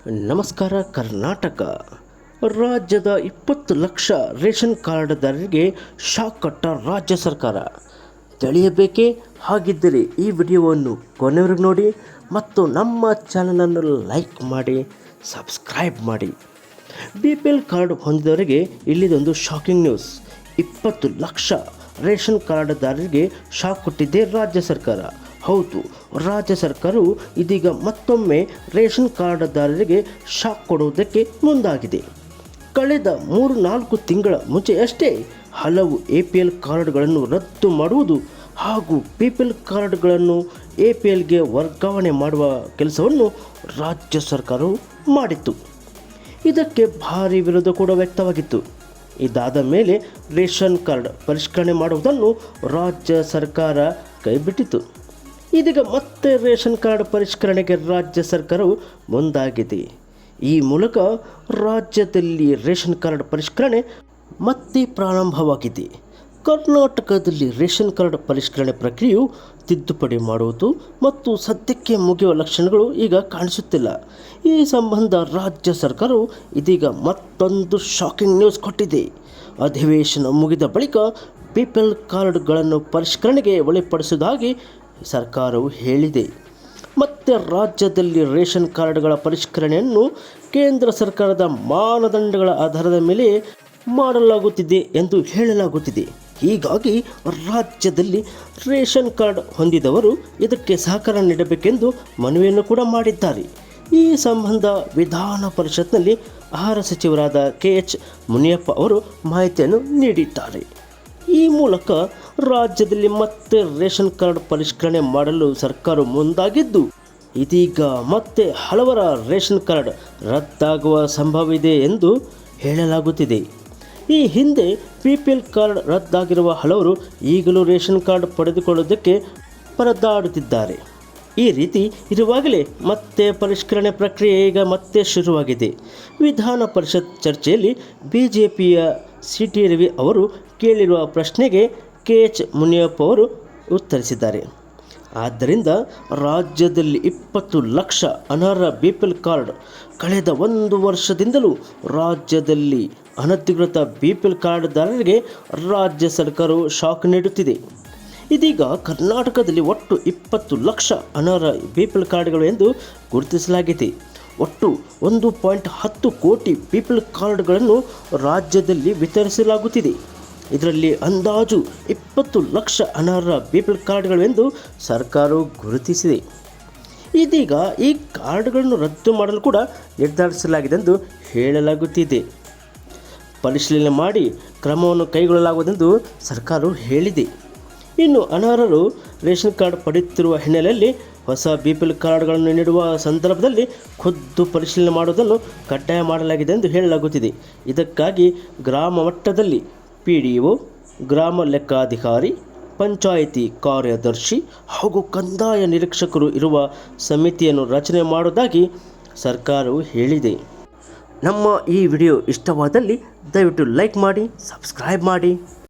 ನಮಸ್ಕಾರ ಕರ್ನಾಟಕ. ರಾಜ್ಯದ 20 ಲಕ್ಷ ರೇಷನ್ ಕಾರ್ಡ್ದಾರರಿಗೆ ಶಾಕ್ ಕೊಟ್ಟ ರಾಜ್ಯ ಸರ್ಕಾರ. ತಿಳಿಯಬೇಕೇ? ಹಾಗಿದ್ದರೆ ಈ ವಿಡಿಯೋವನ್ನು ಕೊನೆವರೆಗೂ ನೋಡಿ ಮತ್ತು ನಮ್ಮ ಚಾನಲನ್ನು ಲೈಕ್ ಮಾಡಿ, ಸಬ್ಸ್ಕ್ರೈಬ್ ಮಾಡಿ. BPL ಕಾರ್ಡ್ ಹೊಂದಿದವರಿಗೆ ಇಲ್ಲಿದೊಂದು ಶಾಕಿಂಗ್ ನ್ಯೂಸ್. 20 ಲಕ್ಷ ರೇಷನ್ ಕಾರ್ಡ್ದಾರರಿಗೆ ಶಾಕ್ ಕೊಟ್ಟಿದೆ ರಾಜ್ಯ ಸರ್ಕಾರ. ಹೌದು, ರಾಜ್ಯ ಸರ್ಕಾರವು ಇದೀಗ ಮತ್ತೊಮ್ಮೆ ರೇಷನ್ ಕಾರ್ಡ್ದಾರರಿಗೆ ಶಾಕ್ ಕೊಡುವುದಕ್ಕೆ ಮುಂದಾಗಿದೆ. ಕಳೆದ 3-4 ತಿಂಗಳ ಮುಂಚೆಯಷ್ಟೇ ಹಲವು APL ಕಾರ್ಡ್ಗಳನ್ನು ರದ್ದು ಮಾಡುವುದು ಹಾಗೂ BPL ಕಾರ್ಡ್ಗಳನ್ನು APLಗೆ ವರ್ಗಾವಣೆ ಮಾಡುವ ಕೆಲಸವನ್ನು ರಾಜ್ಯ ಸರ್ಕಾರವು ಮಾಡಿತ್ತು. ಇದಕ್ಕೆ ಭಾರಿ ವಿರೋಧ ಕೂಡ ವ್ಯಕ್ತವಾಗಿತ್ತು. ಇದಾದ ಮೇಲೆ ರೇಷನ್ ಕಾರ್ಡ್ ಪರಿಷ್ಕರಣೆ ಮಾಡುವುದನ್ನು ರಾಜ್ಯ ಸರ್ಕಾರ ಕೈಬಿಟ್ಟಿತು. ಇದೀಗ ಮತ್ತೆ ರೇಷನ್ ಕಾರ್ಡ್ ಪರಿಷ್ಕರಣೆಗೆ ರಾಜ್ಯ ಸರ್ಕಾರವು ಮುಂದಾಗಿದೆ. ಈ ಮೂಲಕ ರಾಜ್ಯದಲ್ಲಿ ರೇಷನ್ ಕಾರ್ಡ್ ಪರಿಷ್ಕರಣೆ ಮತ್ತೆ ಪ್ರಾರಂಭವಾಗಿದೆ. ಕರ್ನಾಟಕದಲ್ಲಿ ರೇಷನ್ ಕಾರ್ಡ್ ಪರಿಷ್ಕರಣೆ ಪ್ರಕ್ರಿಯೆಯು ತಿದ್ದುಪಡಿ ಮಾಡುವುದು ಮತ್ತು ಸದ್ಯಕ್ಕೆ ಮುಗಿಯುವ ಲಕ್ಷಣಗಳು ಈಗ ಕಾಣಿಸುತ್ತಿಲ್ಲ. ಈ ಸಂಬಂಧ ರಾಜ್ಯ ಸರ್ಕಾರವು ಇದೀಗ ಮತ್ತೊಂದು ಶಾಕಿಂಗ್ ನ್ಯೂಸ್ ಕೊಟ್ಟಿದೆ. ಅಧಿವೇಶನ ಮುಗಿದ ಬಳಿಕ BPL ಕಾರ್ಡ್ಗಳನ್ನು ಪರಿಷ್ಕರಣೆಗೆ ಒಳಪಡಿಸುವುದಾಗಿ ಸರ್ಕಾರವು ಹೇಳಿದೆ. ಮತ್ತೆ ರಾಜ್ಯದಲ್ಲಿ ರೇಷನ್ ಕಾರ್ಡ್ಗಳ ಪರಿಷ್ಕರಣೆಯನ್ನು ಕೇಂದ್ರ ಸರ್ಕಾರದ ಮಾನದಂಡಗಳ ಆಧಾರದ ಮೇಲೆ ಮಾಡಲಾಗುತ್ತಿದೆ ಎಂದು ಹೇಳಲಾಗುತ್ತಿದೆ. ಹೀಗಾಗಿ ರಾಜ್ಯದಲ್ಲಿ ರೇಷನ್ ಕಾರ್ಡ್ ಹೊಂದಿದವರು ಇದಕ್ಕೆ ಸಹಕಾರ ನೀಡಬೇಕೆಂದು ಮನವಿಯನ್ನು ಕೂಡ ಮಾಡಿದ್ದಾರೆ. ಈ ಸಂಬಂಧ ವಿಧಾನ ಪರಿಷತ್ನಲ್ಲಿ ಆಹಾರ ಸಚಿವರಾದ KH ಮುನಿಯಪ್ಪ ಅವರು ಮಾಹಿತಿಯನ್ನು ನೀಡಿದ್ದಾರೆ. ಈ ಮೂಲಕ ರಾಜ್ಯದಲ್ಲಿ ಮತ್ತೆ ರೇಷನ್ ಕಾರ್ಡ್ ಪರಿಷ್ಕರಣೆ ಮಾಡಲು ಸರ್ಕಾರ ಮುಂದಾಗಿದ್ದು, ಇದೀಗ ಮತ್ತೆ ಹಲವರ ರೇಷನ್ ಕಾರ್ಡ್ ರದ್ದಾಗುವ ಸಂಭವವಿದೆ ಎಂದು ಹೇಳಲಾಗುತ್ತಿದೆ. ಈ ಹಿಂದೆ BPL ಕಾರ್ಡ್ ರದ್ದಾಗಿರುವ ಹಲವರು ಈಗಲೂ ರೇಷನ್ ಕಾರ್ಡ್ ಪಡೆದುಕೊಳ್ಳುವುದಕ್ಕೆ ಪರದಾಡುತ್ತಿದ್ದಾರೆ. ಈ ರೀತಿ ಇರುವಾಗಲೇ ಮತ್ತೆ ಪರಿಷ್ಕರಣೆ ಪ್ರಕ್ರಿಯೆ ಈಗ ಮತ್ತೆ ಶುರುವಾಗಿದೆ. ವಿಧಾನ ಪರಿಷತ್ ಚರ್ಚೆಯಲ್ಲಿ BJPಯ CT ರವಿ ಅವರು ಕೇಳಿರುವ ಪ್ರಶ್ನೆಗೆ KH ಮುನಿಯಪ್ಪ ಅವರು ಉತ್ತರಿಸಿದ್ದಾರೆ. ಆದ್ದರಿಂದ ರಾಜ್ಯದಲ್ಲಿ 20 ಲಕ್ಷ ಅನರ್ಹ BPL ಕಾರ್ಡ್ ಕಳೆದ 1 ವರ್ಷದಿಂದಲೂ ರಾಜ್ಯದಲ್ಲಿ ಅನಧಿಕೃತ BPL ಕಾರ್ಡ್ದಾರರಿಗೆ ರಾಜ್ಯ ಸರ್ಕಾರವು ಶಾಕ್ ನೀಡುತ್ತಿದೆ. ಇದೀಗ ಕರ್ನಾಟಕದಲ್ಲಿ ಒಟ್ಟು 20 ಲಕ್ಷ ಅನರ್ಹ BPL ಕಾರ್ಡ್ಗಳು ಎಂದು ಗುರುತಿಸಲಾಗಿದೆ. ಒಟ್ಟು 1.10 ಕೋಟಿ BPL ಕಾರ್ಡ್ಗಳನ್ನು ರಾಜ್ಯದಲ್ಲಿ ವಿತರಿಸಲಾಗುತ್ತಿದೆ. ಇದರಲ್ಲಿ ಅಂದಾಜು 20 ಲಕ್ಷ ಅನರ್ಹ BPL ಕಾರ್ಡ್ಗಳು ಎಂದು ಸರ್ಕಾರವು ಗುರುತಿಸಿದೆ. ಇದೀಗ ಈ ಕಾರ್ಡ್ಗಳನ್ನು ರದ್ದು ಮಾಡಲು ಕೂಡ ನಿರ್ಧರಿಸಲಾಗಿದೆ ಎಂದು ಹೇಳಲಾಗುತ್ತಿದೆ. ಪರಿಶೀಲನೆ ಮಾಡಿ ಕ್ರಮವನ್ನು ಕೈಗೊಳ್ಳಲಾಗುವುದೆಂದು ಸರ್ಕಾರವು ಹೇಳಿದೆ. ಇನ್ನು ಅನರ್ಹರು ರೇಷನ್ ಕಾರ್ಡ್ ಪಡೆಯುತ್ತಿರುವ ಹಿನ್ನೆಲೆಯಲ್ಲಿ ಹೊಸ BPL ಕಾರ್ಡ್ಗಳನ್ನು ನೀಡುವ ಸಂದರ್ಭದಲ್ಲಿ ಖುದ್ದು ಪರಿಶೀಲನೆ ಮಾಡುವುದನ್ನು ಕಡ್ಡಾಯ ಮಾಡಲಾಗಿದೆ ಎಂದು ಹೇಳಲಾಗುತ್ತಿದೆ. ಇದಕ್ಕಾಗಿ ಗ್ರಾಮ ಮಟ್ಟದಲ್ಲಿ PDO, ಗ್ರಾಮ ಲೆಕ್ಕಾಧಿಕಾರಿ, ಪಂಚಾಯಿತಿ ಕಾರ್ಯದರ್ಶಿ ಹಾಗೂ ಕಂದಾಯ ನಿರೀಕ್ಷಕರು ಇರುವ ಸಮಿತಿಯನ್ನು ರಚನೆ ಮಾಡುವುದಾಗಿ ಸರ್ಕಾರವು ಹೇಳಿದೆ. ನಮ್ಮ ಈ ವಿಡಿಯೋ ಇಷ್ಟವಾದಲ್ಲಿ ದಯವಿಟ್ಟು ಲೈಕ್ ಮಾಡಿ, ಸಬ್ಸ್ಕ್ರೈಬ್ ಮಾಡಿ.